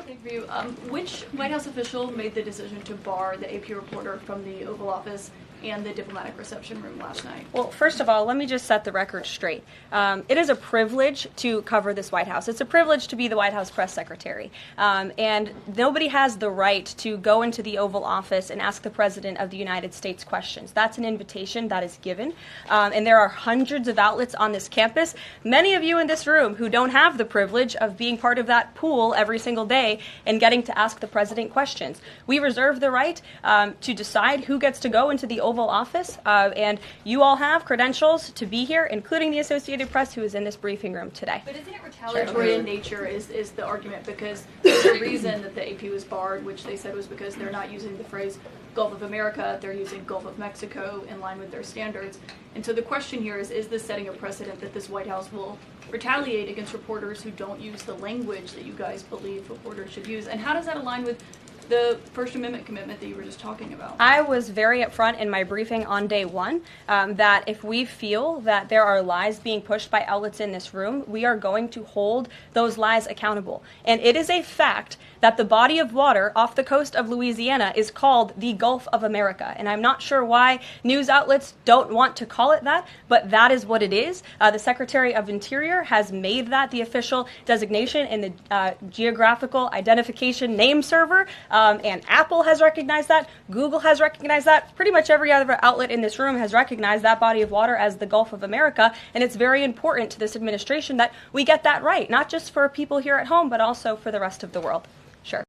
Thank you. Which White House official made the decision to bar the AP reporter from the Oval Office and the diplomatic reception room last night? Well, first of all, let me just set the record straight. It is a privilege to cover this White House. It's a privilege to be the White House press secretary. And nobody has the right to go into the Oval Office and ask the President of the United States questions. That's an invitation that is given. And there are hundreds of outlets on this campus, many of you in this room who don't have the privilege of being part of that pool every single day and getting to ask the President questions. We reserve the right to decide who gets to go into the Oval Office, and you all have credentials to be here, including the Associated Press, who is in this briefing room today. But isn't it retaliatory in nature is the argument, because there's a reason that the AP was barred, which they said was because they're not using the phrase Gulf of America, they're using Gulf of Mexico in line with their standards. And so the question here is this setting a precedent that this White House will retaliate against reporters who don't use the language that you guys believe reporters should use? And how does that align with the First Amendment commitment that you were just talking about? I was very upfront in my briefing on day one that if we feel that there are lies being pushed by outlets in this room, we are going to hold those lies accountable. And it is a fact that the body of water off the coast of Louisiana is called the Gulf of America. And I'm not sure why news outlets don't want to call it that, but that is what it is. The Secretary of Interior has made that the official designation in the Geographical Identification Name Server. And Apple has recognized that. Google has recognized that. Pretty much every other outlet in this room has recognized that body of water as the Gulf of America. And it's very important to this administration that we get that right, not just for people here at home, but also for the rest of the world.